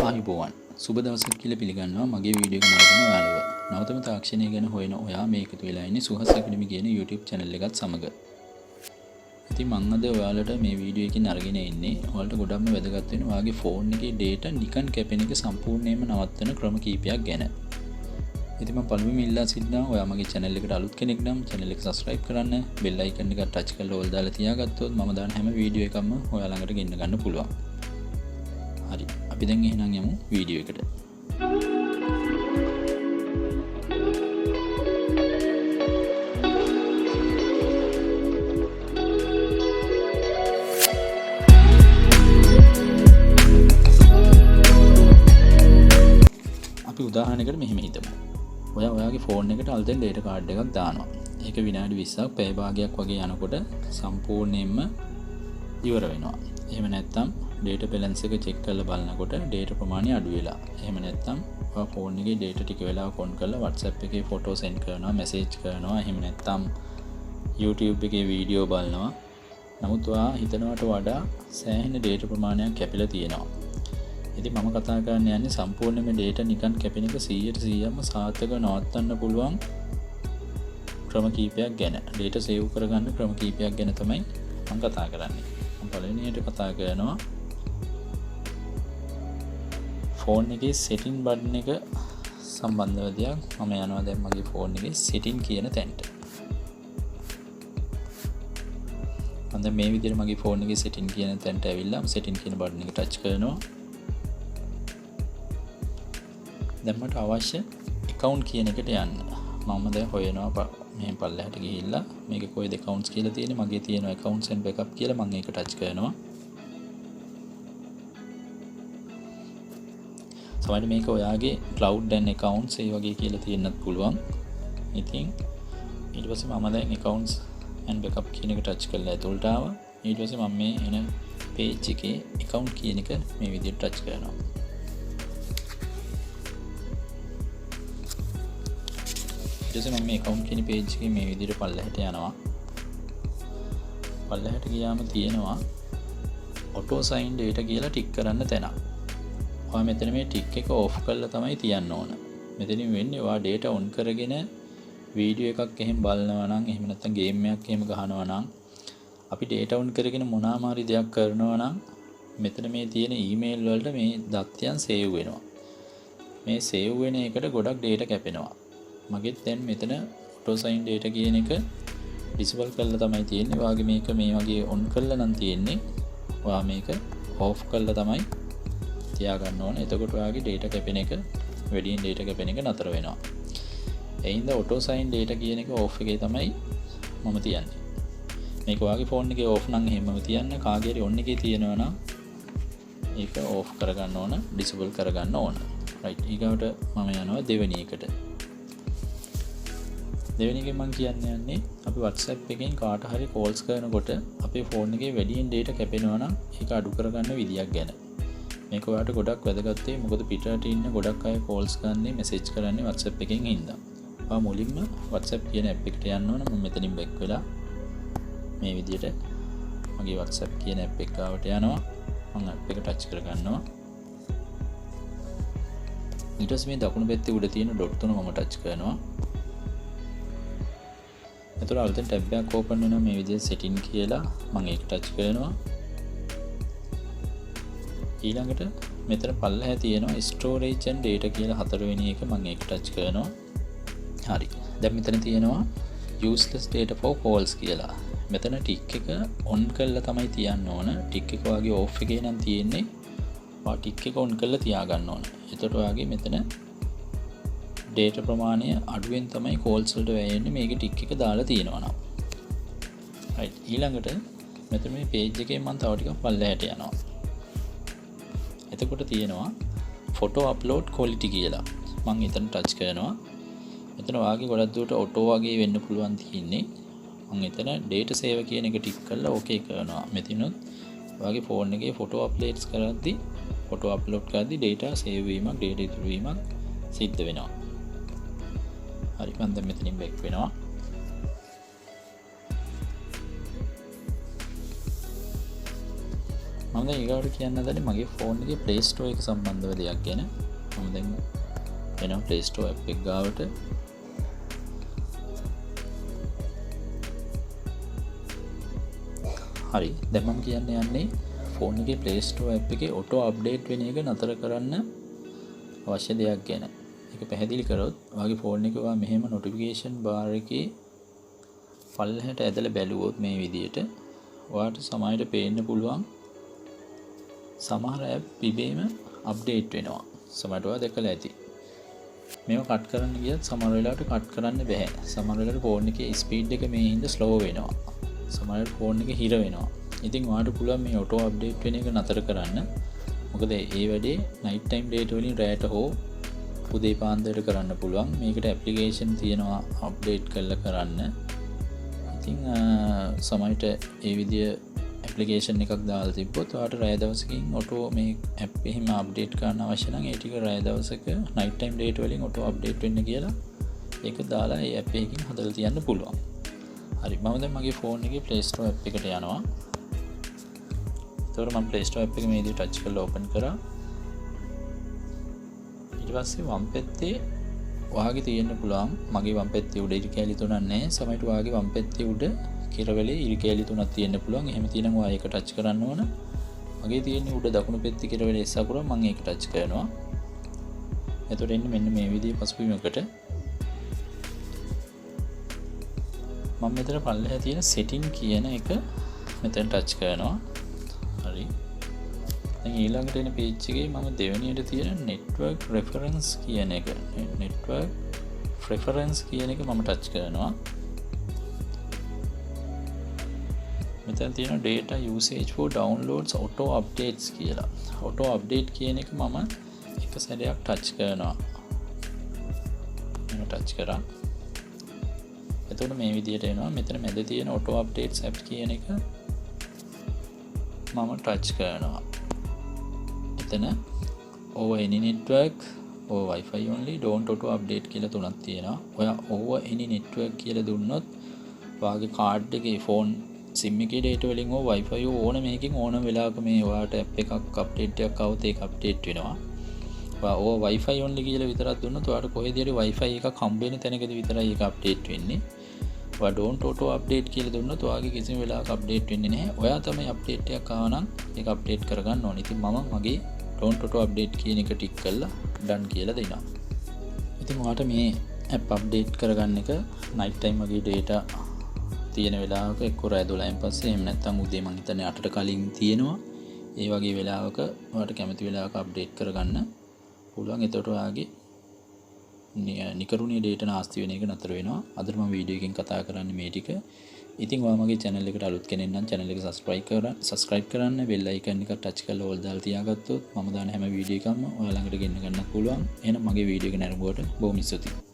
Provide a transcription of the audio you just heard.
ආයුබෝවන් සුබ දවසක් කියලා පිළිගන්නවා මගේ වීඩියෝ එක නරඹන ඔයාලව. නවතම තාක්ෂණය ගැන හොයන ඔයා මේ එකතු වෙලා ඉන්නේ සුහස් අකාඩමි කියන YouTube channel එකත් සමග. ඉතින් මම අද ඔයාලට මේ වීඩියෝ එකකින් අරගෙන ඉන්නේ ඔයාලට ගොඩක්ම වැදගත් වෙන ඔයාගේ ෆෝන් එකේ data නිකන් කැපෙන එක සම්පූර්ණයෙන්ම නවත්තන ක්‍රම කීපයක් ගැන. ඉතින් මම පළමුවෙන් ඉල්ලා සිටිනවා ඔයා මගේ channel එකට අලුත් කෙනෙක් නම් channel එක subscribe කරන්න, bell icon එක touch කරලා ඕල් දාලා තියාගත්තොත් මම දාන හැම වීඩියෝ එකක්ම ඔයා ළඟට ගෙන්න ගන්න පුළුවන්. හරි අපි දැන් එහෙනම් යමු වීඩියෝ එකට. අපි උදාහරණයකට මෙහෙම හිතමු. ඔයාගේ ෆෝන් එකට අලුතෙන් data card එකක් දානවා. ඒක විනාඩි 20ක් පැය භාගයක් වගේ යනකොට සම්පූර්ණයෙන්ම ඉවර වෙනවා. එහෙම නැත්නම් data balance එක check කරලා බලනකොට data ප්‍රමාණය අඩු වෙලා. එහෙම නැත්නම් ඔයා ෆෝන් එකේ data ටික වෙලාවක් on කරලා WhatsApp එකේ photo send කරනවා, message කරනවා. එහෙම නැත්නම් YouTube එකේ වීඩියෝ බලනවා. නමුත් ඔයා හිතනවට වඩා සෑහෙන data ප්‍රමාණයක් කැපිලා තියෙනවා. ඉතින් මම කතා කරන්න යන්නේ සම්පූර්ණයෙන්ම data නිකන් කැපෙන එක 100%ම සාර්ථකව නවත්තන්න පුළුවන් ක්‍රම කීපයක් ගැන. data save කරගන්න ක්‍රම කීපයක් ගැන තමයි මම කතා කරන්නේ. මම පළවෙනියට කතා කරනවා ෆෝන් එකේ setting button එක සම්බන්ධව දෙයක්. මම යනවා දැන් මගේ ෆෝන් එකේ setting කියන තැනට. මම දැන් මේ විදිහට මගේ ෆෝන් එකේ setting කියන තැනට ඇවිල්ලා setting කියන button එක touch කරනවා. දැන් මට අවශ්‍ය account කියන එකට යන්න. මම දැන් හොයනවා මෙහෙන් පල්ලෙහාට ගිහිල්ලා මේකේ කොයිද accounts කියලා තියෙන්නේ. මගේ තියෙන accounts and backup කියලා මම ඒක touch කරනවා. සමහර මේක ඔයාගේ cloud and accounts ඒ වගේ කියලා තියෙන්නත් පුළුවන්. ඉතින් ඊට පස්සේ මම දැන් accounts and backup කියන එක touch කරලා ඇතුළට ආවා. ඊට පස්සේ මම මේ එන page එකේ account කියන එක මේ විදිහට touch කරනවා. ඊට පස්සේ මම මේ account කියන page එකේ මේ විදිහට පල්ලෙහාට යනවා. පල්ලෙහාට ගියාම තියෙනවා auto sign data කියලා ටික් කරන්න තැන. ඔයා මෙතන මේ ටික් එක off කරලා තමයි තියන්න ඕන. මෙතනින් වෙන්නේ ඔයා data on කරගෙන වීඩියෝ එකක් එහෙම බලනවා නම් එහෙම නැත්නම් ගේම් එකක් එහෙම ගහනවා නම් අපි data on කරගෙන මොනවාම හරි දෙයක් කරනවා නම් මෙතන මේ තියෙන email වලට මේ දත්තයන් save වෙනවා. මේ save වෙන එකට ගොඩක් data කැපෙනවා. මගෙත් දැන් මෙතන auto sign data කියන එක disable කරලා තමයි තියෙන්නේ. ඔයාගේ මේක මේ වගේ on කරලා නම් තියෙන්නේ. ඔයා මේක off කරලා තමයි තියාගන්න ඕනේ. එතකොට ඔයාගේ data කැපෙන එක වැඩියෙන් data කැපෙන එක නතර වෙනවා. ඒ හින්දා auto sign data කියන එක off එකේ තමයි මම තියන්නේ. මේක ඔයාගේ phone එකේ off නම් එහෙමම තියන්න. කාගේ හරි on එකේ තියෙනවා නම් ඒක off කරගන්න ඕන, disable කරගන්න ඕන. right. ඊගාවට මම යනවා දෙවෙනි එකට. දෙවෙනි එකෙන් මම කියන්නේ අපි WhatsApp එකෙන් කාට හරි calls කරනකොට අපේ phone එකේ වැඩියෙන් data කැපෙනවා නම් ඒක අඩු කරගන්න විදියක් ගැන. මේක ඔයාලට ගොඩක් වැදගත් වෙයි. මොකද පිටරට ඉන්න ගොඩක් අය calls කරන්නේ message කරන්නේ WhatsApp එකෙන් හින්දා. ඔයා මුලින්ම WhatsApp කියන app එකට යන්න ඕන. මම මෙතනින් back වෙලා මේ විදිහට මගේ WhatsApp කියන app එක ගාවට යනවා. මම app එක touch කරගන්නවා. ඊට පස්සේ මේ දකුණු පැත්තේ උඩ තියෙන dot තුන මම touch කරනවා. එතකොට අලුතෙන් ටැබ් එකක් ඕපන් වෙනවා මේ විදිහට setting කියලා මම ඒක ටච් කරනවා. ඊළඟට මෙතන පල්ලෙහා තියෙනවා storage and data කියලා හතරවෙනි එක මම ඒක ටච් කරනවා. හරි. දැන් මෙතන තියෙනවා useless data for calls කියලා. මෙතන ටික් එක on කරලා තමයි තියන්න ඕන. ටික් එක වගේ off එකේ නම් තියෙන්නේ. ඔයා ටික් එක on කරලා තියාගන්න ඕන. එතකොට ඔයාගේ මෙතන data ප්‍රමාණය අඩුවෙන් තමයි calls වලට වැයෙන්නේ මේක ටික් එක දාලා තියෙනවා නම්. right. ඊළඟට මෙතන මේ page එකේ මම තව ටිකක් පල්ලෙහාට යනවා. එතකොට තියෙනවා photo upload quality කියලා. මම එතන touch කරනවා. එතන ඔයාගේ ගොඩක් දුරට auto වගේ වෙන්න පුළුවන් තියෙන්නේ. මම එතන data save කියන එක ටික් කරලා okay කරනවා. මෙතනොත් ඔයාගේ phone එකේ photo uploads කරද්දී photo upload කරද්දී data save වීමක් data ඉතුරු වීමක් සිද්ධ වෙනවා. හරි මම දැන් මෙතනින් back වෙනවා. මම දැන් ඊගාට කියන්න හදන්නේ මගේ ෆෝන් එකේ Play Store එක සම්බන්ධව දෙයක් ගැන. මම දැන් එනවා Play Store app එක ගාවට. හරි. දැන් මම කියන්න යන්නේ ෆෝන් එකේ Play Store app එකේ auto update වෙන එක නතර කරන්න අවශ්‍ය දෙයක් ගැන. ඒක පැහැදිලි කරොත් ඔයාගේ ෆෝන් එකේ ඔයා මෙහෙම notification bar එකේ පල්ලෙහාට ඇදලා බැලුවොත් මේ විදියට ඔයාට සමහරට පේන්න පුළුවන් සමහර app ඉබේම update වෙනවා. සමහරට ඔයා දැකලා ඇති. මේව කට් කරන්න ගියත් සමහර වෙලාවට කට් කරන්න බෑ. සමහර වෙලාවට ෆෝන් එකේ ස්පීඩ් එක මේ හින්දා slow වෙනවා. සමහරවිට ෆෝන් එක හිර වෙනවා. ඉතින් ඔයාලට පුළුවන් මේ auto update වෙන එක නතර කරන්න. මොකද ඒ වැඩේ night time data වලින් රැයට හෝ උදේ පාන්දරට කරන්න පුළුවන්. මේකට application තියෙනවා update කරලා කරන්න. ඉතින් සමහරවිට ඒ විදිය application එකක් දාලා තිබ්බොත් ඔයාලට රැය දවසකින් auto මේ app එහෙම update කරන්න අවශ්‍ය නම් ඒ ටික රැය දවසක night time data වලින් auto update වෙන්න කියලා ඒක දාලා ඒ app එකකින් හදලා තියන්න පුළුවන්. හරි මම දැන් මගේ ෆෝන් එකේ Play Store app එකට යනවා. එතකොට මම Play Store app එක මේ විදිහට ටච් කරලා ඕපන් කරා. ඊට පස්සේ වම් පැත්තේ ඔයාගේ තියෙන්න පුළුවන් මගේ වම් පැත්තේ උඩ ඉරි කැලි තුනක් නැහැ. සමහරවිට ඔයාගේ වම් පැත්තේ උඩ කිරවලේ ඉරි කැලි තුනක් තියෙන්න පුළුවන්. එහෙම තියෙනම් ඔයා ඒක ටච් කරන්න ඕන. මගේ තියෙන්නේ උඩ දකුණු පැත්තේ කිරවලේ එස් අකුර මම ඒක ටච් කරනවා. එතකොට එන්නේ මෙන්න මේ විදිහේ පසුබිමකට. මම මෙතන පල්ලෙහා තියෙන setting කියන එක මෙතන ටච් කරනවා. හරි. දැන් ඊළඟට එන page එකේ මම දෙවෙනියට තියෙන network reference කියන එක network preference කියන එක මම ටච් කරනවා. මෙතන තියෙන data usage for downloads auto updates කියලා. auto update කියන එක මම එක සැරයක් ටච් කරනවා. මම ටච් කරා. එතකොට මේ විදියට එනවා. මෙතන මැද තියෙන auto updates app කියන එක මම ටච් කරනවා. එතන over any network or wifi only don't auto update කියලා තුනක් තියෙනවා. ඔයා over any network කියලා දුන්නොත් ඔයාගේ කාඩ් එකේ ෆෝන් SIM එකේ data වලින් හෝ wifi ඕන මේකකින් ඕන වෙලාවක මේ ඔයාට app එකක් update එකක් આવුත් ඒක update වෙනවා. ඔයා over wifi only කියලා විතරක් දුන්නොත් ඔයාට කොහෙද හරි wifi එකක් හම්බ වෙන තැනකදී විතරයි ඒක update වෙන්නේ. ඔයා don't auto update කියලා දුන්නොත් ඔයාගේ කිසිම වෙලාවක update වෙන්නේ නැහැ. ඔයා තමයි update එකක් ආව නම් ඒක update කරගන්න ඕනේ. ඉතින් මම මගේ don't auto update කියන එක ටික් කරලා done කියලා දෙනවා. ඉතින් ඔයාට මේ app update කරගන්න එක night time වගේ data තියෙන වෙලාවක එක්ක රෑ 12න් පස්සේ එහෙම නැත්නම් උදේ මං හිතන්නේ 8ට කලින් තියෙනවා. ඒ වගේ වෙලාවක ඔයාට කැමති වෙලාවක update කරගන්න පුළුවන්. එතකොට ඔයාගේ නිකරුණේ data නාස්ති වෙන එක නතර වෙනවා. අද මම වීඩියෝ එකෙන් කතා කරන්නේ මේ ටික. ඉතින් ඔයා මගේ channel එකට අලුත් කෙනෙක් නම් channel එක subscribe කරන්න bell icon එක touch කරලා all දාලා තියාගත්තොත් මම දාන හැම වීඩියෝ එකක්ම ඔයා ළඟට ගෙන්න ගන්න පුළුවන්. එහෙනම් මගේ වීඩියෝ එක නරඹුවට බොහොම ස්තුතියි.